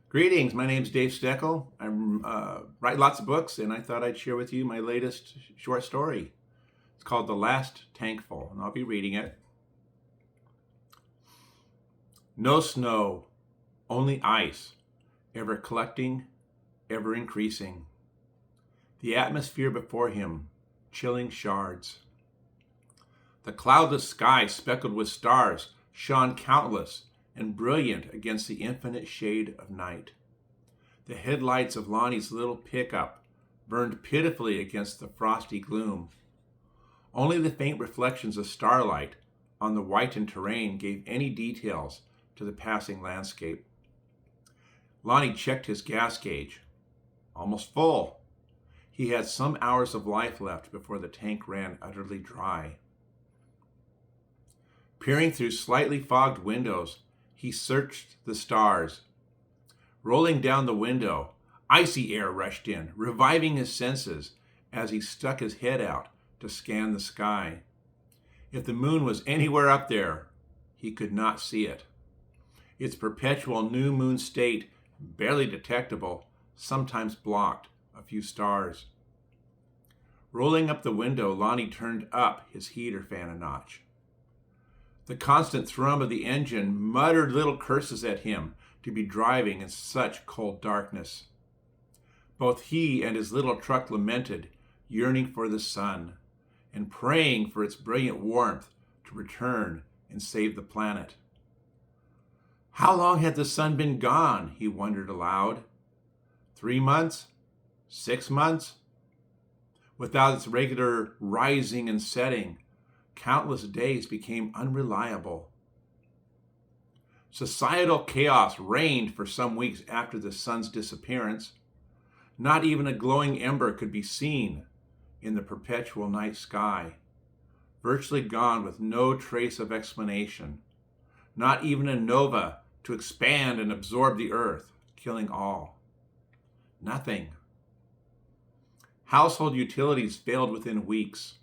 Greetings, my name's Dave Stoeckl. I write lots of books, and I thought I'd share with you my latest short story. It's called The Last Tankful, and I'll be reading it. No snow, only ice, ever collecting, ever increasing. The atmosphere before him, chilling shards. The cloudless sky speckled with stars shone countless and brilliant against the infinite shade of night. The headlights of Lonnie's little pickup burned pitifully against the frosty gloom. Only the faint reflections of starlight on the whitened terrain gave any details to the passing landscape. Lonnie checked his gas gauge. Almost full. He had some hours of life left before the tank ran utterly dry. Peering through slightly fogged windows, he searched the stars. Rolling down the window, icy air rushed in, reviving his senses as he stuck his head out to scan the sky. If the moon was anywhere up there, he could not see it. Its perpetual new moon state, barely detectable, sometimes blocked a few stars. Rolling up the window, Lonnie turned up his heater fan a notch. The constant thrum of the engine muttered little curses at him to be driving in such cold darkness. Both he and his little truck lamented, yearning for the sun and praying for its brilliant warmth to return and save the planet. How long had the sun been gone, he wondered aloud. 3 months? 6 months? Without its regular rising and setting, countless days became unreliable. Societal chaos reigned for some weeks after the sun's disappearance. Not even a glowing ember could be seen in the perpetual night sky, virtually gone with no trace of explanation. Not even a nova to expand and absorb the earth, killing all. Nothing. Household utilities failed within weeks.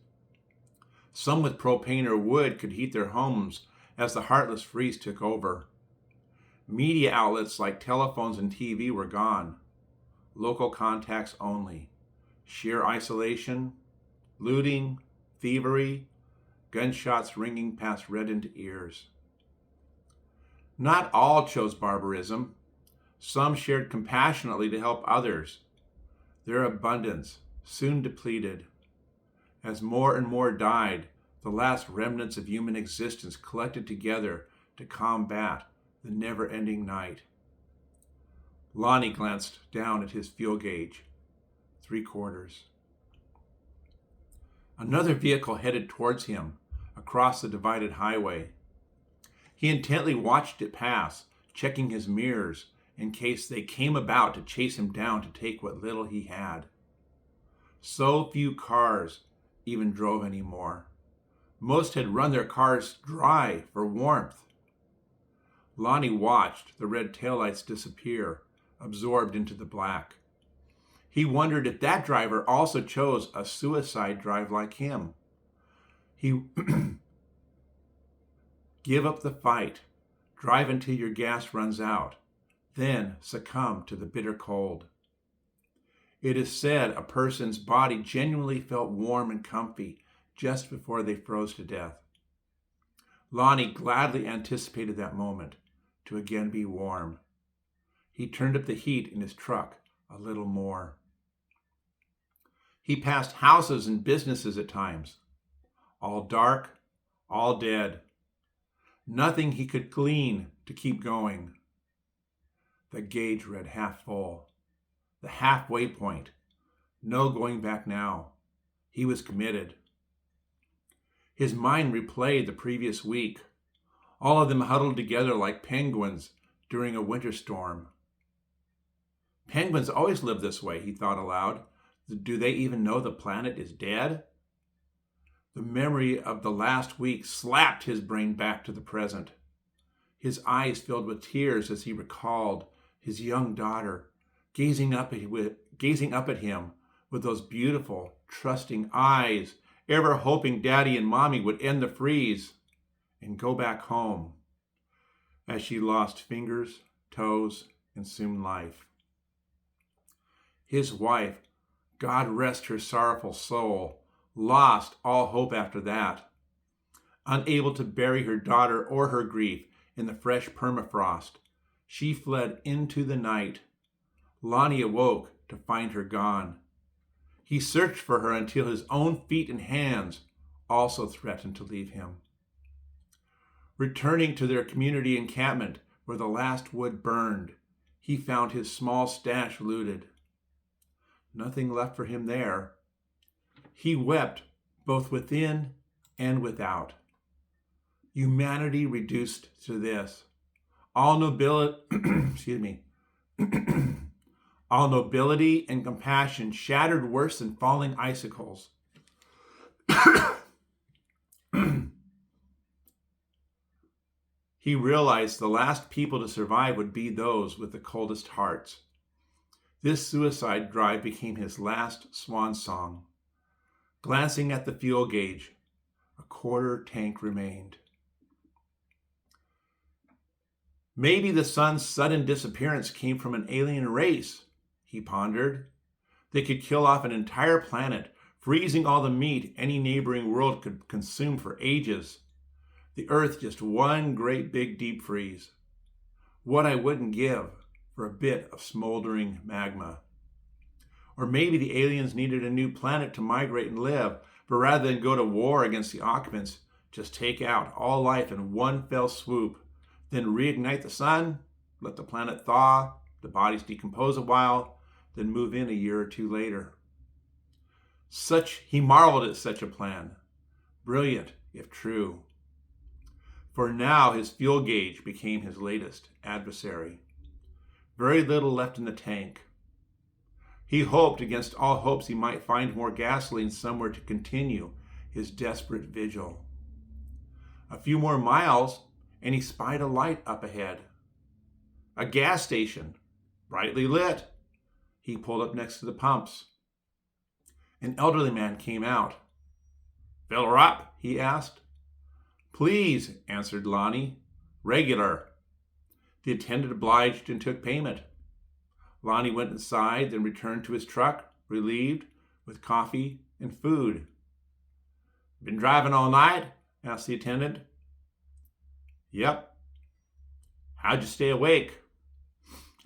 Some with propane or wood could heat their homes as the heartless freeze took over. Media outlets like telephones and TV were gone. Local contacts only. Sheer isolation, looting, thievery, gunshots ringing past reddened ears. Not all chose barbarism. Some shared compassionately to help others. Their abundance soon depleted. As more and more died, the last remnants of human existence collected together to combat the never-ending night. Lonnie glanced down at his fuel gauge. 3/4. Another vehicle headed towards him across the divided highway. He intently watched it pass, checking his mirrors in case they came about to chase him down to take what little he had. So few cars even drove anymore. Most had run their cars dry for warmth. Lonnie watched the red taillights disappear, absorbed into the black. He wondered if that driver also chose a suicide drive like him. He give up the fight, drive until your gas runs out, then succumb to the bitter cold. It is said a person's body genuinely felt warm and comfy just before they froze to death. Lonnie gladly anticipated that moment, to again be warm. He turned up the heat in his truck a little more. He passed houses and businesses at times, all dark, all dead. Nothing he could glean to keep going. The gauge read half full. The halfway point. No going back now. He was committed. His mind replayed the previous week, all of them huddled together like penguins during a winter storm. Penguins always live this way, he thought aloud. Do they even know the planet is dead? The memory of the last week slapped his brain back to the present. His eyes filled with tears as he recalled his young daughter gazing up at him with those beautiful, trusting eyes, ever hoping Daddy and Mommy would end the freeze and go back home. As she lost fingers, toes, consumed life. His wife, God rest her sorrowful soul, lost all hope after that. Unable to bury her daughter or her grief in the fresh permafrost, she fled into the night. Lonnie awoke to find her gone. He searched for her until his own feet and hands also threatened to leave him. Returning to their community encampment where the last wood burned, he found his small stash looted. Nothing left for him there. He wept both within and without. Humanity reduced to this. All nobility, all nobility and compassion shattered worse than falling icicles. He realized the last people to survive would be those with the coldest hearts. This suicide drive became his last swan song. Glancing at the fuel gauge, a quarter tank remained. Maybe the sun's sudden disappearance came from an alien race, he pondered. They could kill off an entire planet, freezing all the meat any neighboring world could consume for ages. The Earth just one great big deep freeze. What I wouldn't give for a bit of smoldering magma. Or maybe the aliens needed a new planet to migrate and live, but rather than go to war against the occupants, just take out all life in one fell swoop, then reignite the sun, let the planet thaw, the bodies decompose a while, then move in a year or two later. He marveled at such a plan. Brilliant, if true. For now, his fuel gauge became his latest adversary. Very little left in the tank. He hoped against all hopes he might find more gasoline somewhere to continue his desperate vigil. A few more miles, and he spied a light up ahead. A gas station, brightly lit. He pulled up next to the pumps. An elderly man came out. "Fill her up?" he asked. "Please," answered Lonnie. "Regular." The attendant obliged and took payment. Lonnie went inside, then returned to his truck, relieved, with coffee and food. "Been driving all night?" asked the attendant. "Yep." "How'd you stay awake?"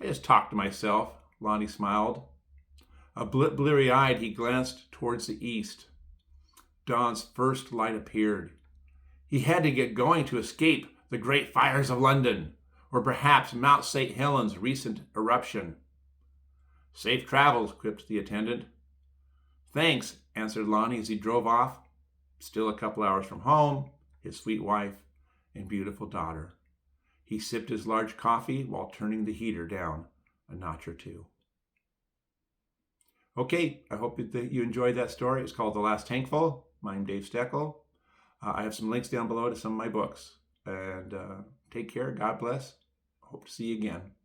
"I just talked to myself," Lonnie smiled. A bit bleary-eyed, he glanced towards the east. Dawn's first light appeared. He had to get going to escape the great fires of London, or perhaps Mount St. Helens' recent eruption. "Safe travels," quipped the attendant. "Thanks," answered Lonnie as he drove off, still a couple hours from home, his sweet wife, and beautiful daughter. He sipped his large coffee while turning the heater down a notch or two. Okay, I hope that you enjoyed that story. It's called The Last Tankful. I'm Dave Stoeckl. I have some links down below to some of my books. And take care. God bless. Hope to see you again.